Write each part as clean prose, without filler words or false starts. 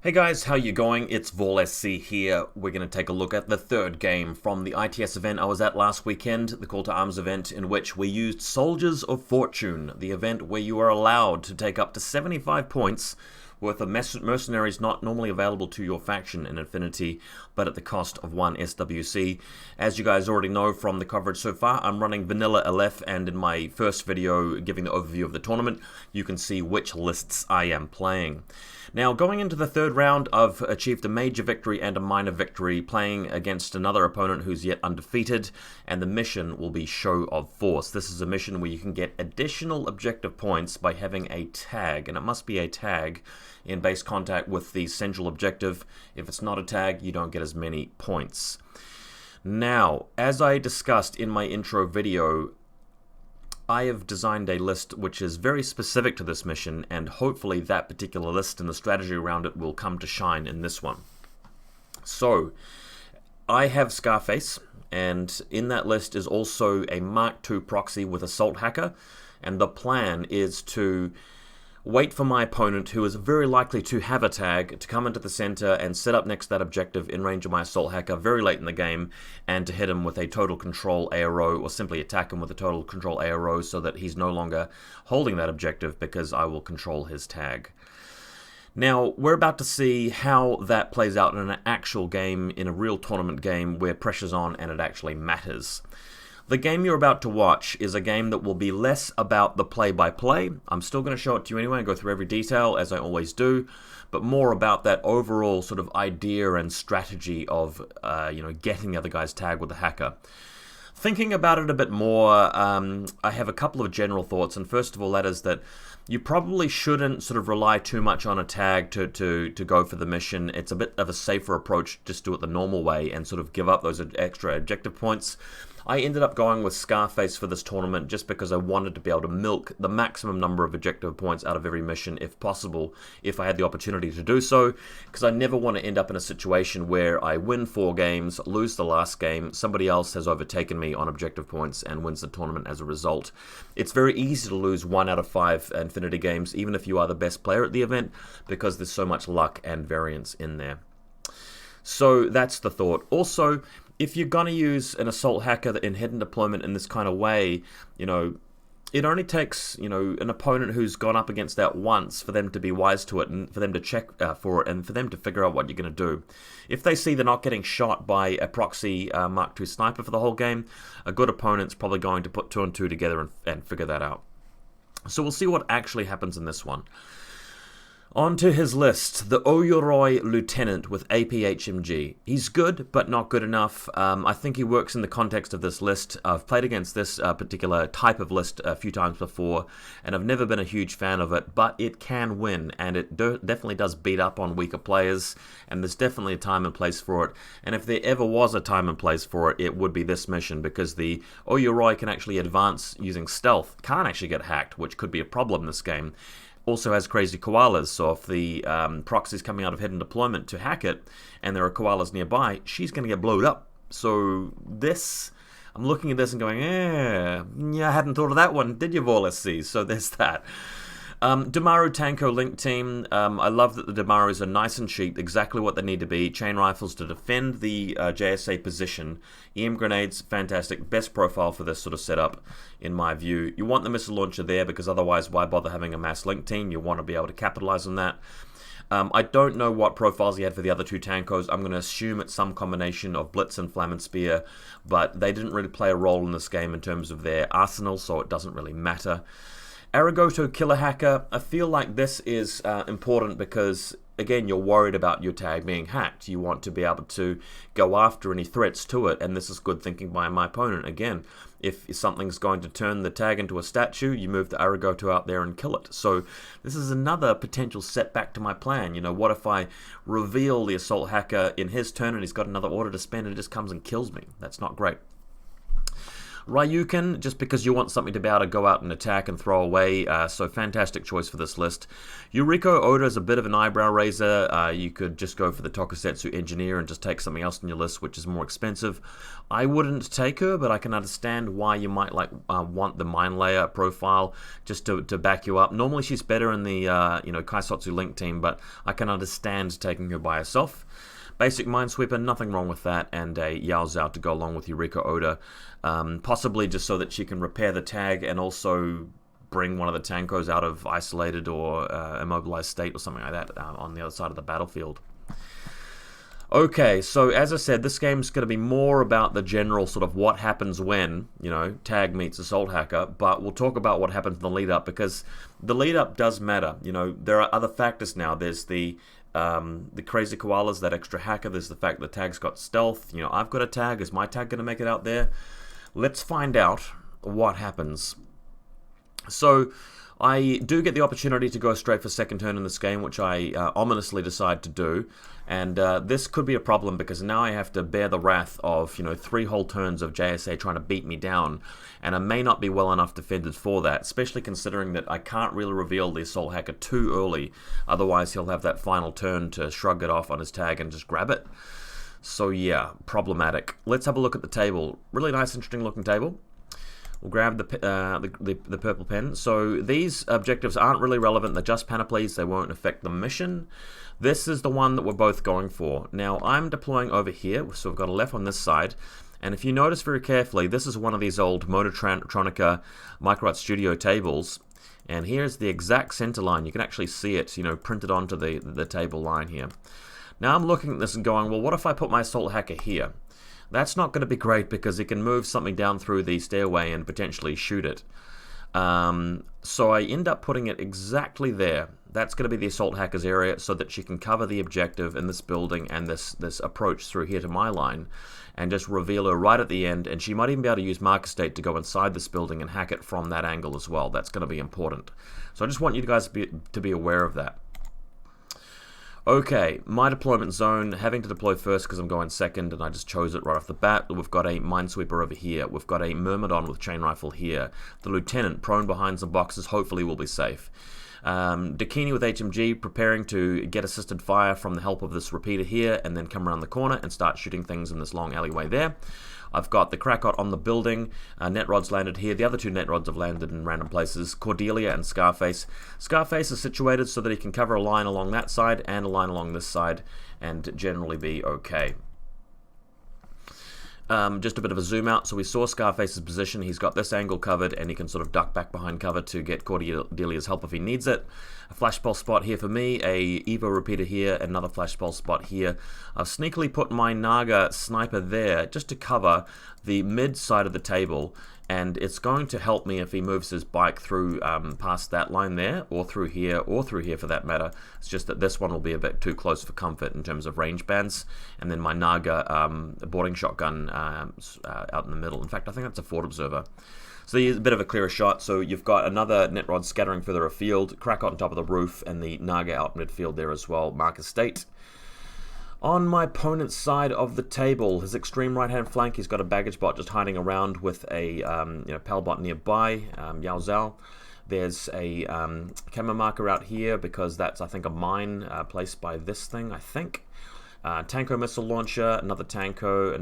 Hey guys, how you going? It's VaulSC here. We're going to take a look at the third game from the ITS event I was at last weekend, the Call to Arms event, in which we used Soldiers of Fortune, the event where you are allowed to take up to 75 points worth of mercenaries not normally available to your faction in infiNity, but at the cost of 1 SWC. As you guys already know from the coverage so far, I'm running vanilla Aleph, and in my first video giving the overview of the tournament, you can see which lists I am playing. Now, going into the third round, I've achieved a major victory and a minor victory, playing against another opponent who's yet undefeated, and the mission will be Show of Force. This is a mission where you can get additional objective points by having a tag, and it must be a tag in base contact with the central objective. If it's not a tag, you don't get as many points. Now, as I discussed in my intro video, I have designed a list which is very specific to this mission, and hopefully that particular list and the strategy around it will come to shine in this one. So, I have Scarface, and in that list is also a Mark II proxy with Assault Hacker, and the plan is to wait for my opponent, who is very likely to have a tag, to come into the center and set up next to that objective in range of my Assault Hacker very late in the game, and to hit him with a total control ARO, or simply attack him with a total control ARO so that he's no longer holding that objective because I will control his tag. Now, we're about to see how that plays out in an actual game, in a real tournament game where pressure's on and it actually matters. The game you're about to watch is a game that will be less about the play-by-play. I'm still going to show it to you anyway and go through every detail, as I always do, but more about that overall sort of idea and strategy of, getting the other guy's tag with the hacker. Thinking about it a bit more, I have a couple of general thoughts, and first of all, that is that you probably shouldn't sort of rely too much on a tag to go for the mission. It's a bit of a safer approach, just do it the normal way and sort of give up those extra objective points. I ended up going with Scarface for this tournament just because I wanted to be able to milk the maximum number of objective points out of every mission if possible, if I had the opportunity to do so, because I never want to end up in a situation where I win 4 games, lose the last game, somebody else has overtaken me on objective points and wins the tournament as a result. It's very easy to lose 1 out of 5 infiNity games, even if you are the best player at the event, because there's so much luck and variance in there. So that's the thought. Also, if you're going to use an Assault Hacker in hidden deployment in this kind of way, it only takes, an opponent who's gone up against that once for them to be wise to it and for them to check for it and for them to figure out what you're going to do. If they see they're not getting shot by a proxy Mark II sniper for the whole game, a good opponent's probably going to put 2 and 2 together and figure that out. So we'll see what actually happens in this one. On to his list, the Oyuroi Lieutenant with APHMG. He's good, but not good enough. I think he works in the context of this list. I've played against this particular type of list a few times before, and I've never been a huge fan of it, but it can win, and it definitely does beat up on weaker players, and there's definitely a time and place for it. And if there ever was a time and place for it, it would be this mission, because the Oyuroi can actually advance using stealth, can't actually get hacked, which could be a problem in this game. Also has crazy koalas, so if the proxy's coming out of hidden deployment to hack it, and there are koalas nearby, she's going to get blowed up. So this, I'm looking at this and going, yeah, I hadn't thought of that one, did you, VaulSC? So there's that. Damaru Tanko Link Team, I love that the Damarus are nice and cheap, exactly what they need to be. Chain rifles to defend the JSA position. EM grenades, fantastic. Best profile for this sort of setup, in my view. You want the missile launcher there, because otherwise why bother having a mass link team? You want to be able to capitalize on that. I don't know what profiles he had for the other 2 Tankos. I'm going to assume it's some combination of Blitz and Flam and Spear, but they didn't really play a role in this game in terms of their arsenal, so it doesn't really matter. Arigoto Killer Hacker, I feel like this is important because, again, you're worried about your tag being hacked. You want to be able to go after any threats to it, and this is good thinking by my opponent. Again, if something's going to turn the tag into a statue, you move the Arigoto out there and kill it. So this is another potential setback to my plan. What if I reveal the Assault Hacker in his turn and he's got another order to spend and it just comes and kills me? That's not great. Ryukin, just because you want something to be able to go out and attack and throw away, so fantastic choice for this list. Yuriko Oda is a bit of an eyebrow raiser. You could just go for the Tokusetsu Engineer and just take something else on your list, which is more expensive. I wouldn't take her, but I can understand why you might want the Mine Layer profile just to back you up. Normally she's better in the Kaisotsu Link team, but I can understand taking her by herself. Basic Minesweeper, nothing wrong with that, and a Yao Zhao to go along with Yuriko Oda. Possibly just so that she can repair the tag and also bring one of the Tankos out of isolated or immobilized state or something like that on the other side of the battlefield. Okay, so as I said, this game's going to be more about the general sort of what happens when, tag meets Assault Hacker, but we'll talk about what happens in the lead-up, because the lead-up does matter. There are other factors now. There's the crazy koalas, that extra hacker. There's the fact that the tag's got stealth. I've got a tag. Is my tag going to make it out there? Let's find out what happens. So I do get the opportunity to go straight for second turn in this game, which I ominously decide to do. And this could be a problem, because now I have to bear the wrath of 3 whole turns of JSA trying to beat me down, and I may not be well enough defended for that, especially considering that I can't really reveal the Assault Hacker too early, otherwise he'll have that final turn to shrug it off on his tag and just grab it. So yeah, problematic. Let's have a look at the table. Really nice, interesting looking table. We'll grab the purple pen. So these objectives aren't really relevant. They're just panoplies. They won't affect the mission. This is the one that we're both going for. Now, I'm deploying over here. So we've got a left on this side. And if you notice very carefully, this is one of these old Mototronica Micro Art Studio tables. And here's the exact center line. You can actually see it, printed onto the table line here. Now I'm looking at this and going, well, what if I put my Assault Hacker here? That's not going to be great, because it can move something down through the stairway and potentially shoot it. So I end up putting it exactly there. That's going to be the Assault Hacker's area, so that she can cover the objective in this building and this approach through here to my line, and just reveal her right at the end. And she might even be able to use Mark Estate to go inside this building and hack it from that angle as well. That's going to be important. So I just want you guys to be aware of that. Okay, my deployment zone, having to deploy first because I'm going second, and I just chose it right off the bat. We've got a Minesweeper over here. We've got a Myrmidon with chain rifle here. The Lieutenant, prone behind some boxes, hopefully will be safe. Dakini with HMG, preparing to get assisted fire from the help of this repeater here, and then come around the corner and start shooting things in this long alleyway there. I've got the Krakot on the building. Net rods landed here. The other 2 net rods have landed in random places. Cordelia and Scarface. Scarface is situated so that he can cover a line along that side and a line along this side, and generally be okay. Just a bit of a zoom out. So we saw Scarface's position. He's got this angle covered, and he can sort of duck back behind cover to get Cordelia's help if he needs it. A flash pulse spot here for me, a Evo repeater here, another flash pulse spot here. I've sneakily put my Naga sniper there just to cover the mid side of the table, and it's going to help me if he moves his bike through past that line there, or through here for that matter. It's just that this one will be a bit too close for comfort in terms of range bands, and then my Naga boarding shotgun out in the middle. In fact, I think that's a Ford Observer. So here's a bit of a clearer shot. So you've got another net rod scattering further afield, Krakot on top of the roof, and the Naga out midfield there as well, Mark Estate. On my opponent's side of the table, his extreme right-hand flank, he's got a baggage bot just hiding around with a pal bot nearby, Yao Zhao. There's a camo marker out here, because that's, I think, a mine placed by this thing, I think. Tanko missile launcher, another Tanko,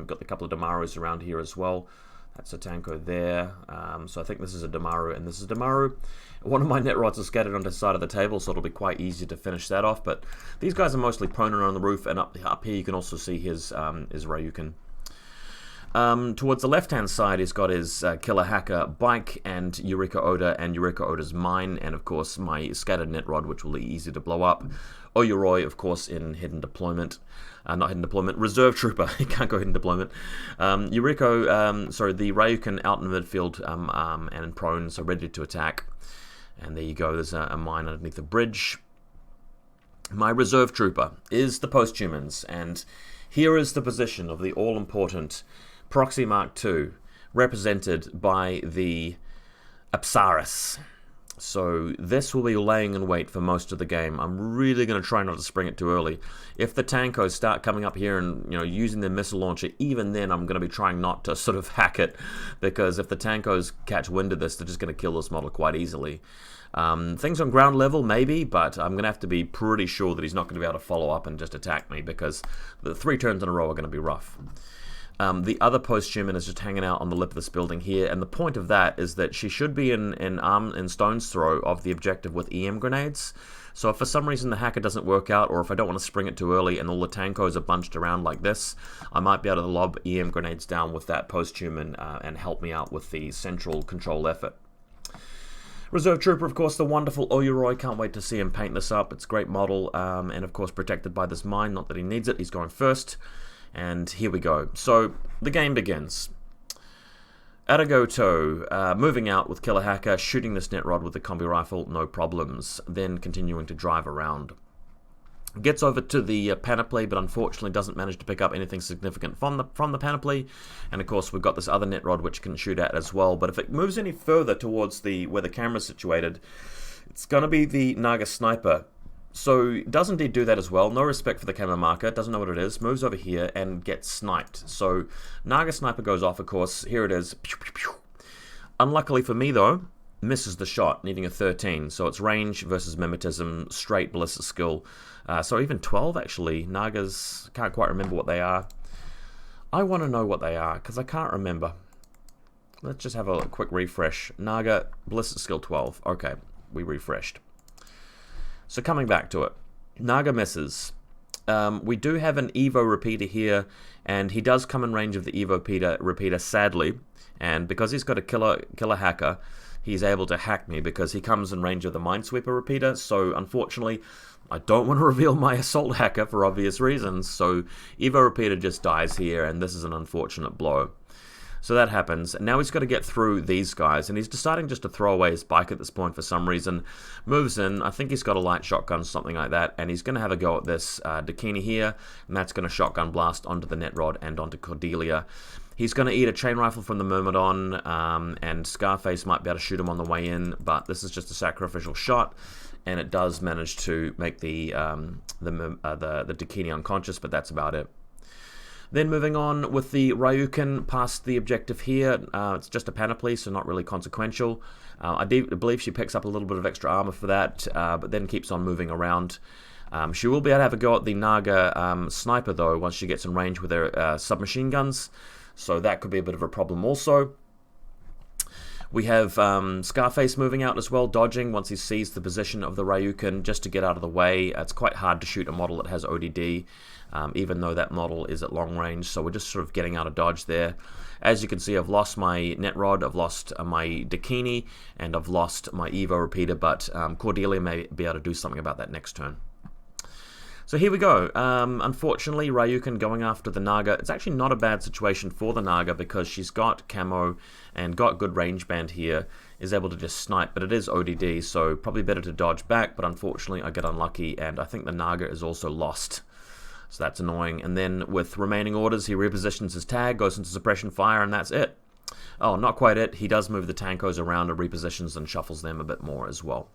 got a couple of Damarus around here as well. That's a Tanko there. So I think this is a Damaru, and this is a Damaru. One of my net rods is scattered onto the side of the table, so it'll be quite easy to finish that off. But these guys are mostly prone around the roof, and up here you can also see his Ryukin. Towards the left-hand side, he's got his Killer Hacker bike and Yuriko Oda and Yuriko Oda's mine, and of course my scattered net rod, which will be easy to blow up. Oyuroi, of course, in hidden deployment. Not hidden deployment, reserve trooper. He can't go hidden deployment. The Ryukin out in the midfield and in prone, so ready to attack. And there you go, there's a mine underneath the bridge. My reserve trooper is the posthumans, and here is the position of the all-important Proxy Mark II, represented by the Apsaris. So this will be laying in wait for most of the game. I'm really going to try not to spring it too early. If the tankos start coming up here and using their missile launcher, even then I'm going to be trying not to sort of hack it, because if the tankos catch wind of this, they're just going to kill this model quite easily. Things on ground level, maybe, but I'm going to have to be pretty sure that he's not going to be able to follow up and just attack me, because the 3 turns in a row are going to be rough. The other post-human is just hanging out on the lip of this building here, and the point of that is that she should be in stone's throw of the objective with EM grenades. So if for some reason the hacker doesn't work out, or if I don't want to spring it too early and all the tankos are bunched around like this, I might be able to lob EM grenades down with that post-human and help me out with the central control effort. Reserve Trooper, of course, the wonderful Oyuroi. Can't wait to see him paint this up. It's a great model, and of course protected by this mine. Not that he needs it, he's going first. And here we go. So the game begins. Arigato, moving out with Killer Hacker, shooting this net rod with the combi rifle, no problems. Then continuing to drive around. Gets over to the panoply, but unfortunately doesn't manage to pick up anything significant from the panoply. And of course we've got this other net rod which can shoot at as well. But if it moves any further towards where the camera's situated, it's going to be the Naga Sniper. So it does indeed do that as well. No respect for the camera marker, doesn't know what it is, moves over here and gets sniped. So Naga Sniper goes off, of course. Here it is. Pew, pew, pew. Unluckily for me though, misses the shot, needing a 13. So it's range versus mimetism, straight ballistic skill. So even 12 actually. Nagas, can't quite remember what they are. I want to know what they are because I can't remember. Let's just have a quick refresh. Naga, ballistic skill 12. Okay, we refreshed. So coming back to it, Naga misses. We do have an Evo repeater here, and he does come in range of the Evo repeater sadly, and because he's got a killer hacker, he's able to hack me because he comes in range of the Minesweeper repeater. So unfortunately, I don't want to reveal my assault hacker for obvious reasons, so Evo repeater just dies here, and this is an unfortunate blow. So that happens, and now he's got to get through these guys, and he's deciding just to throw away his bike at this point for some reason. Moves in, I think he's got a light shotgun, something like that, and he's going to have a go at this Dakini here, and that's going to shotgun blast onto the net rod and onto Cordelia. He's going to eat a chain rifle from the Myrmidon, and Scarface might be able to shoot him on the way in, but this is just a sacrificial shot, and it does manage to make the Dakini unconscious, but that's about it. Then moving on with the Ryukin past the objective here. It's just a panoply, so not really consequential. I believe she picks up a little bit of extra armor for that, but then keeps on moving around. She will be able to have a go at the Naga sniper, though, once she gets in range with her submachine guns. So that could be a bit of a problem also. We have Scarface moving out as well, dodging once he sees the position of the Ryukin just to get out of the way. It's quite hard to shoot a model that has ODD, even though that model is at long range, so we're just sort of getting out of dodge there. As you can see, I've lost my net rod, I've lost my Dakini, and I've lost my Evo repeater, but Cordelia may be able to do something about that next turn. So here we go. Unfortunately, Ryukin going after the Naga. It's actually not a bad situation for the Naga because she's got camo and got good range band here, is able to just snipe, but it is ODD, so probably better to dodge back, but unfortunately I get unlucky, and I think the Naga is also lost. So that's annoying. And then with remaining orders, he repositions his tag, goes into suppression fire, and that's it. Oh, not quite it. He does move the tankos around and repositions and shuffles them a bit more as well.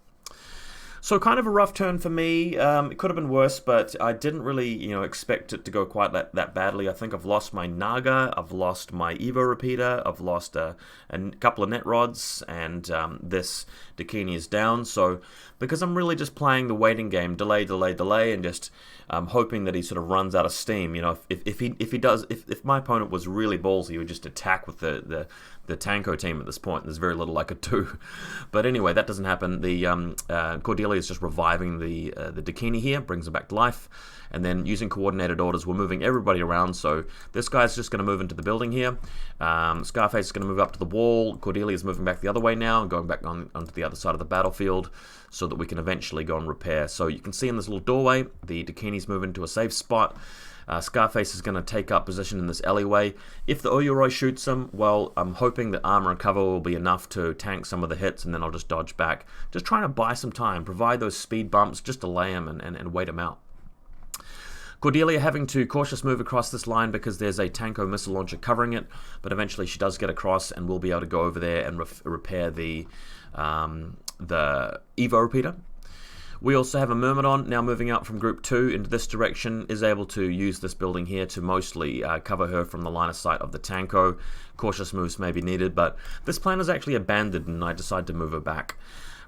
So kind of a rough turn for me. It could have been worse, but I didn't really, expect it to go quite that badly. I think I've lost my Naga, I've lost my Evo repeater, I've lost a couple of net rods, and this Dakini is down. So because I'm really just playing the waiting game, delay, and just hoping that he sort of runs out of steam. If my opponent was really ballsy, he would just attack with the Tanko team at this point. There's very little I could do. But anyway, that doesn't happen. The Cordelia is just reviving the Dakini here, brings him back to life, and then using coordinated orders, we're moving everybody around. So this guy's just going to move into the building here. Scarface is going to move up to the wall. Cordelia is moving back the other way now, and going back onto the other side of the battlefield, so that we can eventually go and repair. So you can see in this little doorway, the Dakini's move into a safe spot. Scarface is going to take up position in this alleyway. If the Oyuroi shoots him, well, I'm hoping that armor and cover will be enough to tank some of the hits, and then I'll just dodge back. Just trying to buy some time, provide those speed bumps, just delay him and wait him out. Cordelia having to cautious move across this line because there's a Tanko missile launcher covering it, but eventually she does get across and will be able to go over there and repair the the Evo repeater. We also have a Myrmidon now moving out from Group 2 into this direction, is able to use this building here to mostly cover her from the line of sight of the Tanko. Cautious moves may be needed, but this plan is actually abandoned and I decide to move her back.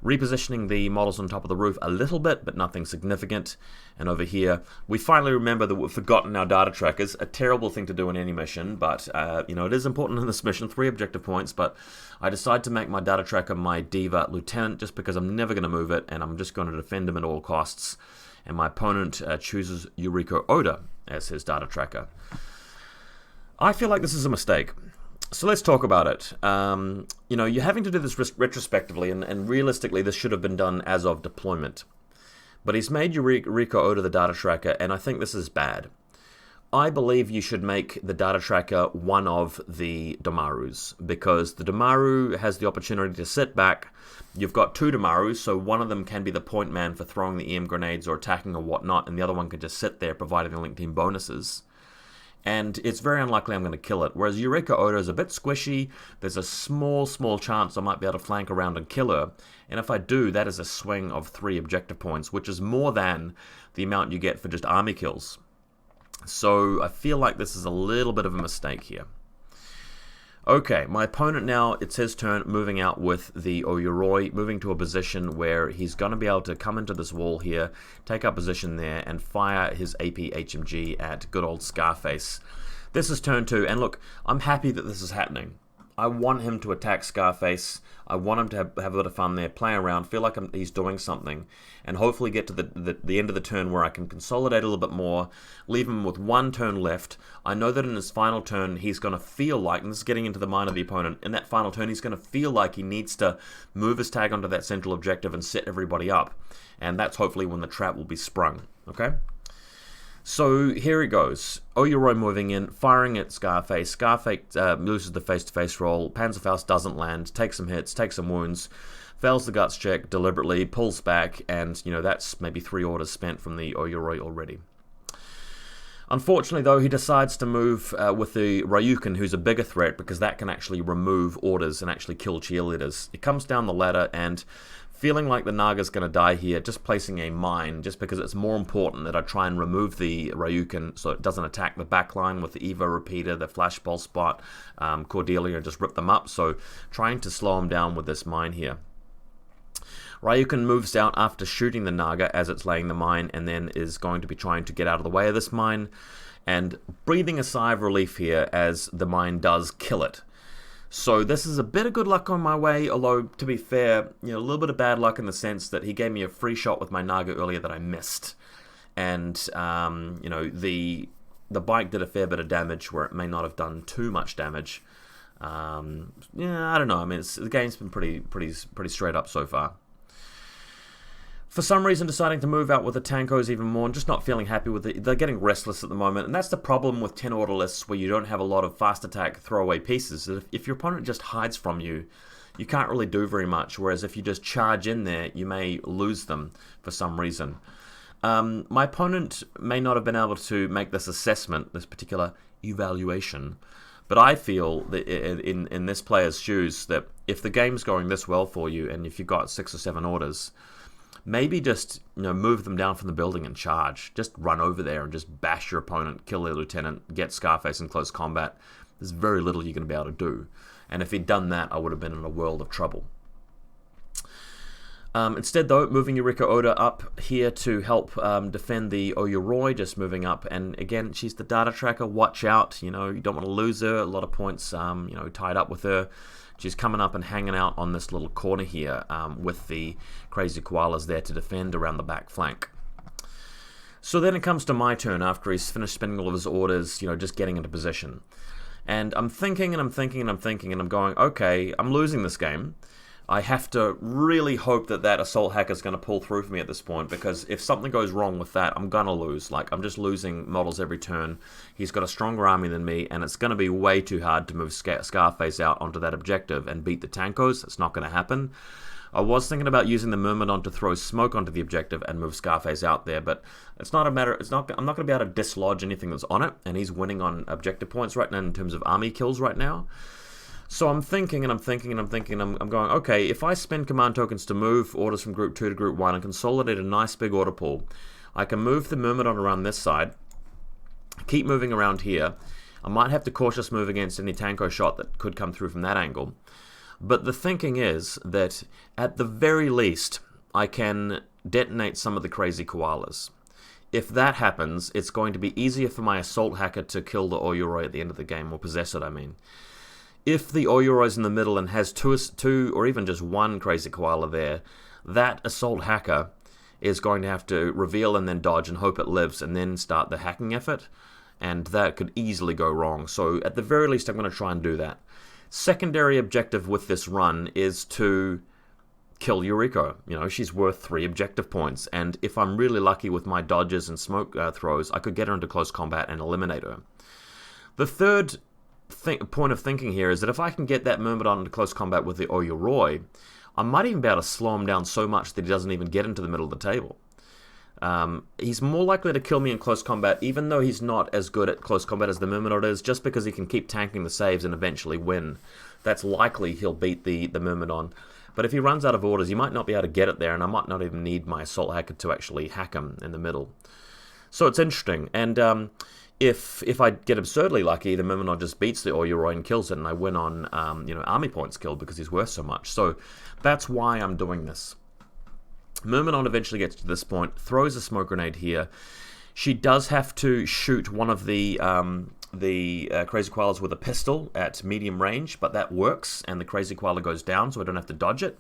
Repositioning the models on top of the roof a little bit, but nothing significant. And over here, we finally remember that we've forgotten our data trackers. A terrible thing to do in any mission, but you know, it is important in this mission. 3 objective points, but I decide to make my data tracker my Diva Lieutenant just because I'm never going to move it, and I'm just going to defend him at all costs. And my opponent chooses Yuriko Oda as his data tracker. I feel like this is a mistake. So let's talk about it. You know, you're having to do this retrospectively, and realistically this should have been done as of deployment. But he's made Yuriko Oda the data tracker, and I think this is bad. I believe you should make the data tracker one of the Domarus, because the Domaru has the opportunity to sit back. You've got 2 Domarus, so one of them can be the point man for throwing the EM grenades or attacking or whatnot, and the other one can just sit there providing the link team bonuses. And it's very unlikely I'm going to kill it. Whereas Yuriko Oda is a bit squishy. There's a small chance I might be able to flank around and kill her. And if I do, that is a swing of 3 objective points, which is more than the amount you get for just army kills. So I feel like this is a little bit of a mistake here. Okay, my opponent now, it's his turn, moving out with the Oyuroi, moving to a position where he's going to be able to come into this wall here, take up position there, and fire his AP HMG at good old Scarface. This is turn 2, and look, I'm happy that this is happening. I want him to attack Scarface. I want him to have a bit of fun there, play around, feel like he's doing something, and hopefully get to the end of the turn where I can consolidate a little bit more, leave him with 1 turn left. I know that in his final turn he's going to feel like, and this is getting into the mind of the opponent, in that final turn he's going to feel like he needs to move his tag onto that central objective and set everybody up. And that's hopefully when the trap will be sprung. Okay? So here he goes. Oyuroi moving in, firing at Scarface. Scarface loses the face-to-face roll. Panzerfaust doesn't land, takes some hits, takes some wounds, fails the guts check deliberately, pulls back, and you know, that's maybe 3 orders spent from the Oyuroi already. Unfortunately, though, he decides to move with the Ryukin, who's a bigger threat, because that can actually remove orders and actually kill cheerleaders. He comes down the ladder, and feeling like the Naga's going to die here, just placing a mine, just because it's more important that I try and remove the Ryukin so it doesn't attack the backline with the Evo repeater, the flash pulse spot, Cordelia, just rip them up. So trying to slow him down with this mine here. Ryukin moves out after shooting the Naga as it's laying the mine, and then is going to be trying to get out of the way of this mine, and breathing a sigh of relief here as the mine does kill it. So this is a bit of good luck on my way, although to be fair, you know, a little bit of bad luck in the sense that he gave me a free shot with my Naga earlier that I missed, and you know, the bike did a fair bit of damage where it may not have done too much damage. Yeah, I don't know. I mean, the game's been pretty straight up so far. For some reason, deciding to move out with the Tankos even more and just not feeling happy with it. They're getting restless at the moment, and that's the problem with 10 order lists where you don't have a lot of fast attack throwaway pieces. If your opponent just hides from you, you can't really do very much, whereas if you just charge in there, you may lose them for some reason. My opponent may not have been able to make this assessment, this particular evaluation, but I feel that in this player's shoes that if the game's going this well for you, and if you've got 6 or 7 orders, maybe just, you know, move them down from the building and charge. Just run over there and just bash your opponent, kill their lieutenant, get Scarface in close combat. There's very little you're going to be able to do. And if he'd done that, I would have been in a world of trouble. Instead, though, moving Yuriko Oda up here to help defend the Oyuroi, just moving up. And again, she's the data tracker. Watch out. You know, you don't want to lose her. A lot of points, you know, tied up with her. She's coming up and hanging out on this little corner here with the crazy koalas there to defend around the back flank. So then it comes to my turn after he's finished spending all of his orders, you know, just getting into position. And I'm thinking and I'm thinking and I'm thinking and I'm going, okay, I'm losing this game. I have to really hope that that assault hacker is going to pull through for me at this point, because if something goes wrong with that, I'm going to lose. Like, I'm just losing models every turn. He's got a stronger army than me, and it's going to be way too hard to move Scarface out onto that objective and beat the Tankos. It's not going to happen. I was thinking about using the Myrmidon to throw smoke onto the objective and move Scarface out there, but it's not a matter. I'm not going to be able to dislodge anything that's on it, and he's winning on objective points right now in terms of army kills right now. So I'm thinking, and I'm thinking, and I'm thinking, I'm going, okay, if I spend command tokens to move orders from group 2 to group 1 and consolidate a nice big order pool, I can move the Myrmidon around this side, keep moving around here. I might have to cautious move against any Tanko shot that could come through from that angle. But the thinking is that, at the very least, I can detonate some of the crazy koalas. If that happens, it's going to be easier for my assault hacker to kill the Oyuroi at the end of the game, or possess it, I mean. If the Oyuroi's in the middle and has two or even just one crazy koala there, that assault hacker is going to have to reveal and then dodge and hope it lives and then start the hacking effort, and that could easily go wrong. So at the very least, I'm going to try and do that. Secondary objective with this run is to kill Yuriko. You know, she's worth 3 objective points, and if I'm really lucky with my dodges and smoke throws, I could get her into close combat and eliminate her. The third point of thinking here is that if I can get that Myrmidon into close combat with the Oyuroi, I might even be able to slow him down so much that he doesn't even get into the middle of the table. He's more likely to kill me in close combat, even though he's not as good at close combat as the Myrmidon is, just because he can keep tanking the saves and eventually win. That's likely he'll beat the Myrmidon. But if he runs out of orders, he might not be able to get it there, and I might not even need my assault hacker to actually hack him in the middle. So it's interesting, and if I get absurdly lucky, the Myrmidon just beats the Oyuroi and kills it, and I win on army points killed because he's worth so much. So that's why I'm doing this. Myrmidon eventually gets to this point, throws a smoke grenade here. She does have to shoot one of the crazy koalas with a pistol at medium range, but that works, and the crazy koala goes down, so I don't have to dodge it.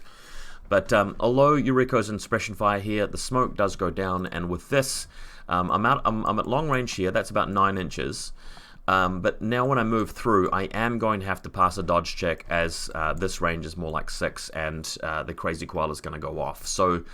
But although Yuriko's in suppression fire here, the smoke does go down, and with this, I'm at long range here. That's about 9 inches. But now when I move through, I am going to have to pass a dodge check, as this range is more like 6, and the crazy koala is going to go off. So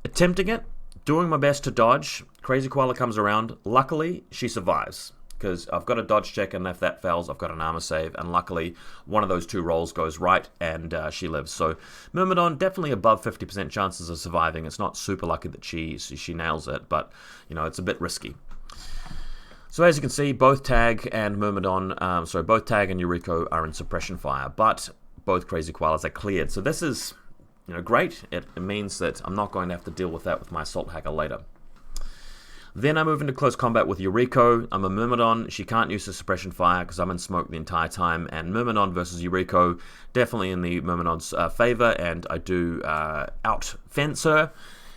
attempting it, doing my best to dodge. Crazy koala comes around. Luckily, she survives, because I've got a dodge check, and if that fails, I've got an armor save, and luckily one of those 2 rolls goes right, and she lives. So Myrmidon, definitely above 50% chances of surviving. It's not super lucky that she nails it, but it's a bit risky. So as you can see, both Tag and Myrmidon, both Tag and Yuriko are in suppression fire, but both crazy koalas are cleared. So this is great. It means that I'm not going to have to deal with that with my assault hacker later. Then I move into close combat with Yuriko. I'm a Myrmidon. She can't use the suppression fire because I'm in smoke the entire time. And Myrmidon versus Yuriko, definitely in the Myrmidon's favor. And I do out-fence her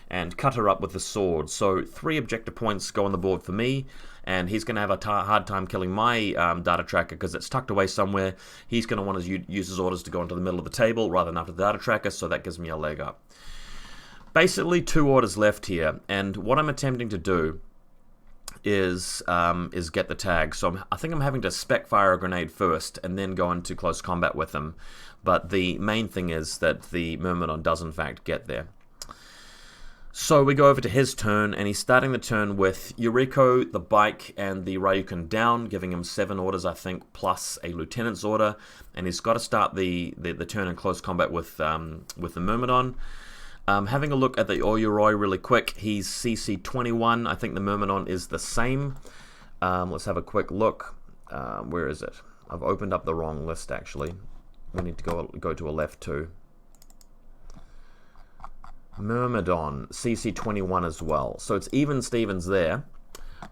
and cut her up with the sword. So 3 objective points go on the board for me. And he's going to have a hard time killing my data tracker because it's tucked away somewhere. He's going to want to use his orders to go into the middle of the table rather than after the data tracker, so that gives me a leg up. Basically 2 orders left here, and what I'm attempting to do is get the tag. So I think I'm having to spec fire a grenade first and then go into close combat with him. But the main thing is that the Myrmidon does in fact get there. So we go over to his turn, and he's starting the turn with Yuriko, the bike, and the Ryukin down, giving him 7 orders, I think, plus a lieutenant's order. And he's got to start the turn in close combat with the Myrmidon. Having a look at the Oyuroi really quick, he's CC 21. I think the Myrmidon is the same. Let's have a quick look. Where is it? I've opened up the wrong list, actually. We need to go to Aleph 2. Myrmidon, CC 21 as well. So it's even Stevens there,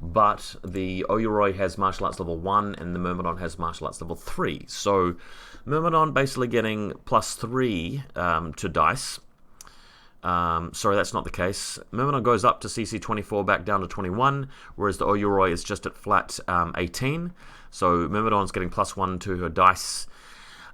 but the Oyuroi has martial arts level 1 and the Myrmidon has martial arts level 3. So Myrmidon basically getting +3 to dice. Sorry, that's not the case. Myrmidon goes up to CC 24, back down to 21, whereas the Oyuroi is just at flat 18. So Myrmidon's getting +1 to her dice.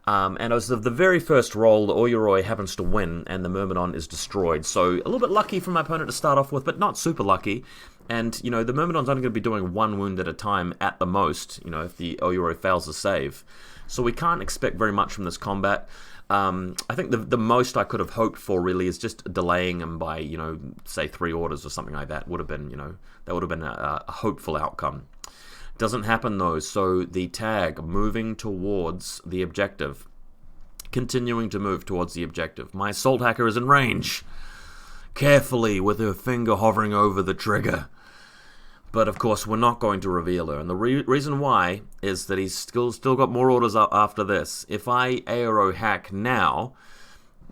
And as of the very first roll, the Oyuroi happens to win, and the Myrmidon is destroyed. So a little bit lucky for my opponent to start off with, but not super lucky. And, the Myrmidon's only going to be doing 1 wound at a time at the most, if the Oyuroi fails to save. So we can't expect very much from this combat. I think the most I could have hoped for, really, is just delaying him by, say 3 orders or something like that. Would have been, that would have been a hopeful outcome. Doesn't happen though, so the tag moving towards the objective. Continuing to move towards the objective. My assault hacker is in range. Carefully, with her finger hovering over the trigger. But of course, we're not going to reveal her, and the reason why is that he's still got more orders up after this. If I aero hack now,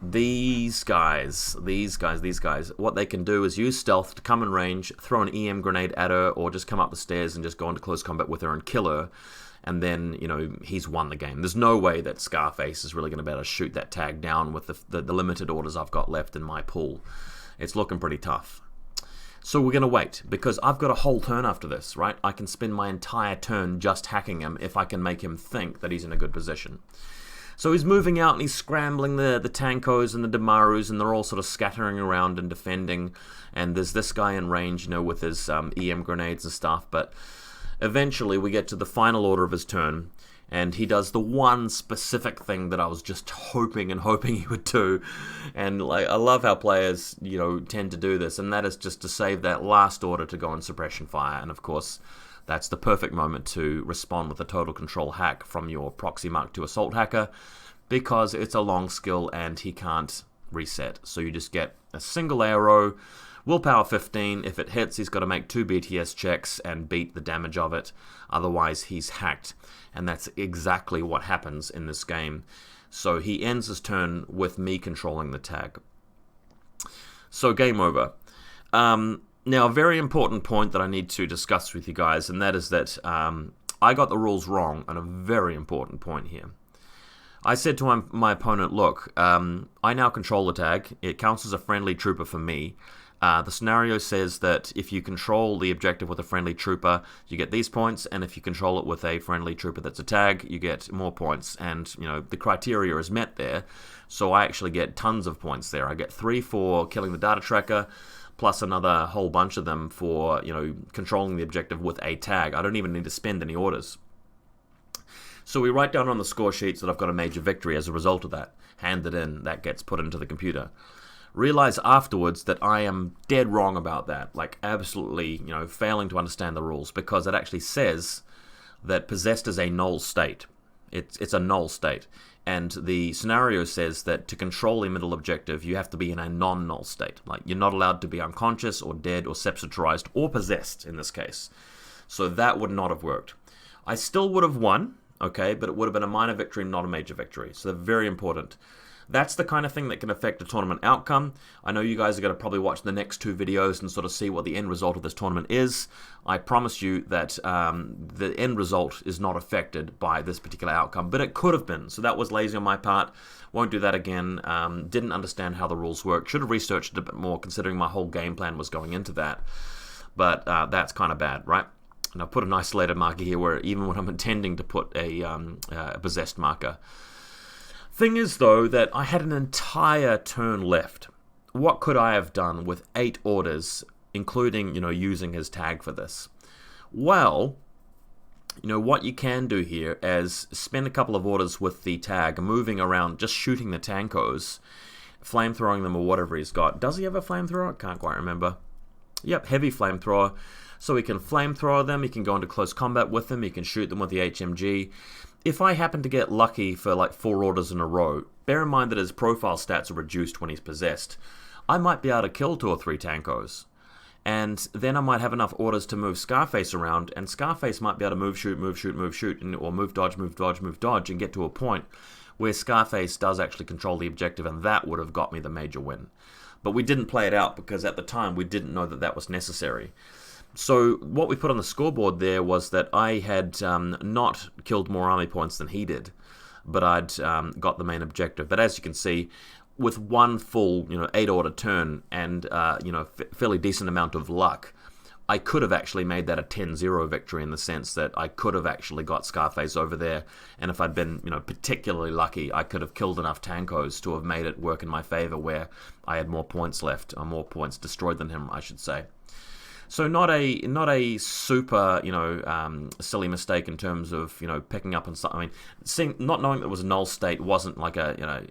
these guys, what they can do is use stealth to come in range, throw an EM grenade at her, or just come up the stairs and just go into close combat with her and kill her. And then, you know, he's won the game. There's no way that Scarface is really going to be able to shoot that tag down with the limited orders I've got left in my pool. It's looking pretty tough. So we're going to wait, because I've got a whole turn after this, right? I can spend my entire turn just hacking him if I can make him think that he's in a good position. So he's moving out and he's scrambling the Tankos and the Damarus, and they're all sort of scattering around and defending. And there's this guy in range, you know, with his EM grenades and stuff, but eventually we get to the final order of his turn, and he does the one specific thing that I was just hoping he would do. And like, I love how players, you know, tend to do this, and that is just to save that last order to go on suppression fire. And of course, that's the perfect moment to respond with a total control hack from your proxy Mark II assault hacker, because it's a long skill and he can't reset. So you just get a single arrow, willpower 15. If it hits, he's got to make 2 BTS checks and beat the damage of it. Otherwise, he's hacked. And that's exactly what happens in this game. So he ends his turn with me controlling the tag. So game over. Now, a very important point that I need to discuss with you guys, and that is that I got the rules wrong on a very important point here. I said to my opponent, look, I now control the tag. It counts as a friendly trooper for me. The scenario says that if you control the objective with a friendly trooper, you get these points, and if you control it with a friendly trooper that's a tag, you get more points. And, you know, the criteria is met there, so I actually get tons of points there. I get 3 for killing the data tracker, plus another whole bunch of them for, you know, controlling the objective with a tag. I don't even need to spend any orders. So we write down on the score sheets that I've got a major victory as a result of that. Hand it in, that gets put into the computer. Realize afterwards that I am dead wrong about that, like absolutely, you know, failing to understand the rules, because it actually says that possessed is a null state. It's a null state, and the scenario says that to control the middle objective, you have to be in a non-null state. Like, you're not allowed to be unconscious or dead or sepsitorized or possessed in this case. So that would not have worked. I still would have won, okay, but it would have been a minor victory, not a major victory. So they're very important. That's the kind of thing that can affect a tournament outcome. I know you guys are going to probably watch the next 2 videos and sort of see what the end result of this tournament is. I promise you that the end result is not affected by this particular outcome, but it could have been. So that was lazy on my part. Won't do that again. Didn't understand how the rules work. Should have researched it a bit more, considering my whole game plan was going into that. But that's kind of bad, right? And I've put an isolated marker here, where even when I'm intending to put a possessed marker. Thing is, though, that I had an entire turn left. What could I have done with 8 orders, including, you know, using his tag for this? Well, you know, what you can do here is spend a couple of orders with the tag, moving around, just shooting the tankos, flamethrowing them or whatever he's got. Does he have a flamethrower? Can't quite remember. Yep, heavy flamethrower. So he can flamethrower them, he can go into close combat with them, he can shoot them with the HMG. If I happen to get lucky for like 4 orders in a row, bear in mind that his profile stats are reduced when he's possessed, I might be able to kill 2 or 3 tankos. And then I might have enough orders to move Scarface around, and Scarface might be able to move, shoot, or move, dodge, and get to a point where Scarface does actually control the objective, and that would have got me the major win. But we didn't play it out, because at the time we didn't know that that was necessary. So what we put on the scoreboard there was that I had not killed more army points than he did, but I'd got the main objective. But as you can see, with one full, 8-order turn and fairly decent amount of luck, I could have actually made that a 10-0 victory, in the sense that I could have actually got Scarface over there, and if I'd been particularly lucky, I could have killed enough tankos to have made it work in my favor, where I had more points left, or more points destroyed than him, I should say. So not a super silly mistake in terms of picking up on something. I mean, not knowing that it was a null state wasn't like a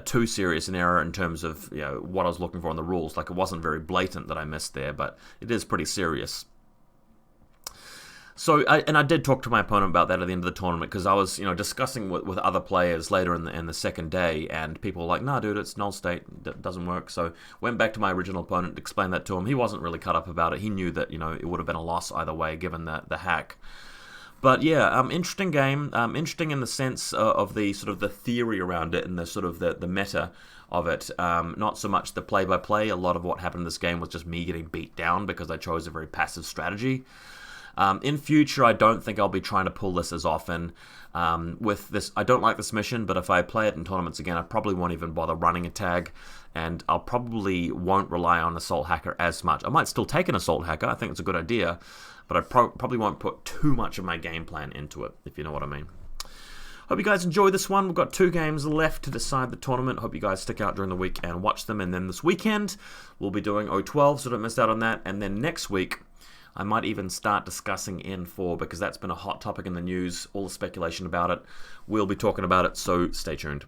too serious an error in terms of what I was looking for in the rules. Like, it wasn't very blatant that I missed there, but it is pretty serious. So, I did talk to my opponent about that at the end of the tournament, because I was, discussing with other players later in the second day, and people were like, nah, dude, it's null state, it doesn't work. So, went back to my original opponent, explained that to him. He wasn't really cut up about it. He knew that, it would have been a loss either way, given the hack. But yeah, interesting game. Interesting in the sense of the sort of the theory around it and the sort of the meta of it. Not so much the play-by-play. A lot of what happened in this game was just me getting beat down because I chose a very passive strategy. In future, I don't think I'll be trying to pull this as often. With this, I don't like this mission, but if I play it in tournaments again, I probably won't even bother running a tag, and I'll probably won't rely on Assault Hacker as much. I might still take an Assault Hacker, I think it's a good idea, but I probably won't put too much of my game plan into it, if you know what I mean. Hope you guys enjoy this one. We've got 2 games left to decide the tournament. Hope you guys stick out during the week and watch them, and then this weekend, we'll be doing O12, so don't miss out on that, and then next week, I might even start discussing N4 because that's been a hot topic in the news, all the speculation about it. We'll be talking about it, so stay tuned.